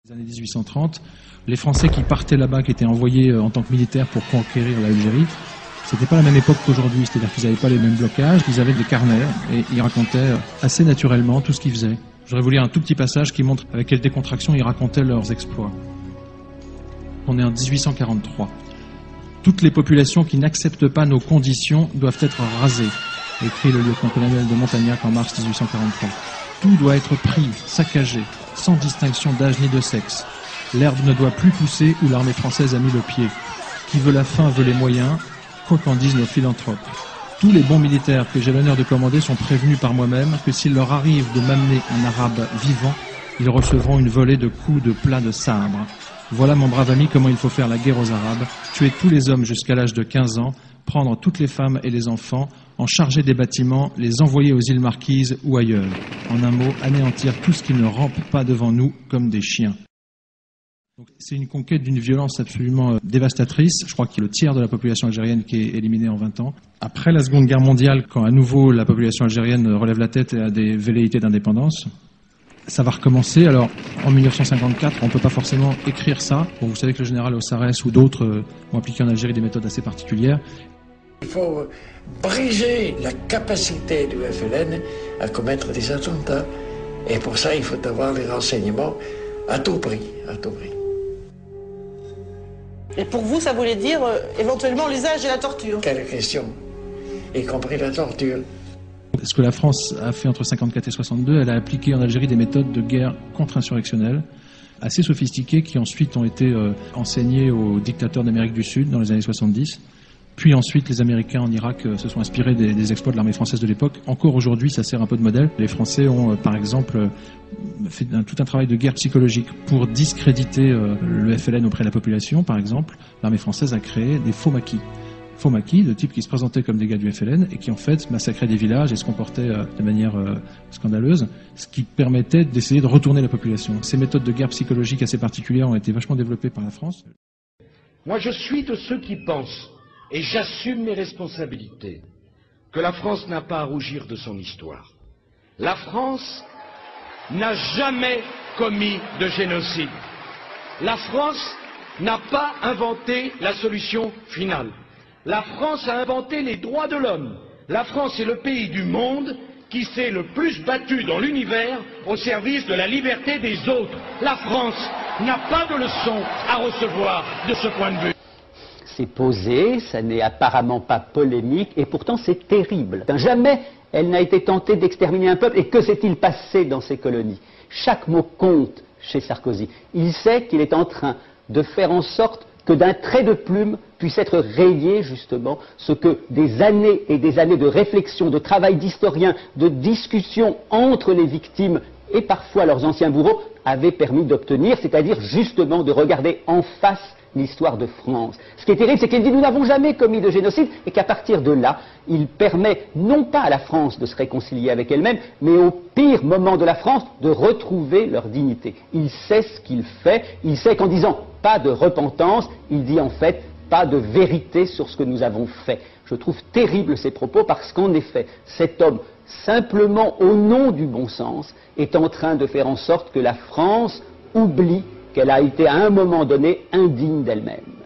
Les années 1830, les Français qui partaient là-bas, qui étaient envoyés en tant que militaires pour conquérir l'Algérie, c'était pas la même époque qu'aujourd'hui, c'est-à-dire qu'ils n'avaient pas les mêmes blocages, ils avaient des carnets et ils racontaient assez naturellement tout ce qu'ils faisaient. J'aurais voulu lire un tout petit passage qui montre avec quelle décontraction ils racontaient leurs exploits. On est en 1843. Toutes les populations qui n'acceptent pas nos conditions doivent être rasées, écrit le lieutenant-colonel de Montagnac en mars 1843. Tout doit être pris, saccagé, sans distinction d'âge ni de sexe. L'herbe ne doit plus pousser où l'armée française a mis le pied. Qui veut la fin veut les moyens, quoi qu'en disent nos philanthropes. Tous les bons militaires que j'ai l'honneur de commander sont prévenus par moi-même que s'il leur arrive de m'amener un arabe vivant, ils recevront une volée de coups de plat de sabre. Voilà, mon brave ami, comment il faut faire la guerre aux Arabes, tuer tous les hommes jusqu'à l'âge de 15 ans, prendre toutes les femmes et les enfants, en charger des bâtiments, les envoyer aux îles Marquises ou ailleurs. En un mot, anéantir tout ce qui ne rampe pas devant nous comme des chiens. C'est une conquête d'une violence absolument dévastatrice. Je crois qu'il y a le tiers de la population algérienne qui est éliminée en 20 ans. Après la Seconde Guerre mondiale, quand à nouveau la population algérienne relève la tête et a des velléités d'indépendance, ça va recommencer. Alors, en 1954, on ne peut pas forcément écrire ça. Bon, vous savez que le général Ossarès ou d'autres ont appliqué en Algérie des méthodes assez particulières. Il faut briser la capacité du FLN à commettre des attentats. Et pour ça, il faut avoir les renseignements à tout prix, à tout prix. Et pour vous, ça voulait dire éventuellement l'usage de la torture? Quelle question, y compris la torture. Ce que la France a fait entre 54 et 62, elle a appliqué en Algérie des méthodes de guerre contre-insurrectionnelle assez sophistiquées qui ensuite ont été enseignées aux dictateurs d'Amérique du Sud dans les années 70. Puis ensuite, les Américains en Irak se sont inspirés des exploits de l'armée française de l'époque. Encore aujourd'hui, ça sert un peu de modèle. Les Français ont, par exemple, fait tout un travail de guerre psychologique pour discréditer le FLN auprès de la population. Par exemple, l'armée française a créé des faux maquis. Faux maquis, de types qui se présentaient comme des gars du FLN et qui en fait massacraient des villages et se comportaient de manière scandaleuse, ce qui permettait d'essayer de retourner la population. Ces méthodes de guerre psychologique assez particulières ont été vachement développées par la France. Moi, je suis de ceux qui pensent, et j'assume mes responsabilités, que la France n'a pas à rougir de son histoire. La France n'a jamais commis de génocide. La France n'a pas inventé la solution finale. La France a inventé les droits de l'homme. La France est le pays du monde qui s'est le plus battu dans l'univers au service de la liberté des autres. La France n'a pas de leçon à recevoir de ce point de vue. C'est posé, ça n'est apparemment pas polémique, et pourtant c'est terrible. Jamais elle n'a été tentée d'exterminer un peuple, et que s'est-il passé dans ces colonies? Chaque mot compte chez Sarkozy. Il sait qu'il est en train de faire en sorte que d'un trait de plume puisse être rayé justement ce que des années et des années de réflexion, de travail d'historien, de discussion entre les victimes et parfois leurs anciens bourreaux avaient permis d'obtenir, c'est-à-dire justement de regarder en face l'histoire de France. Ce qui est terrible, c'est qu'il dit nous n'avons jamais commis de génocide et qu'à partir de là, il permet non pas à la France de se réconcilier avec elle-même, mais au pire moment de la France de retrouver leur dignité. Il sait ce qu'il fait, il sait qu'en disant pas de repentance, il dit en fait pas de vérité sur ce que nous avons fait. Je trouve terrible ces propos parce qu'en effet, cet homme, simplement au nom du bon sens, est en train de faire en sorte que la France oublie qu'elle a été à un moment donné indigne d'elle-même.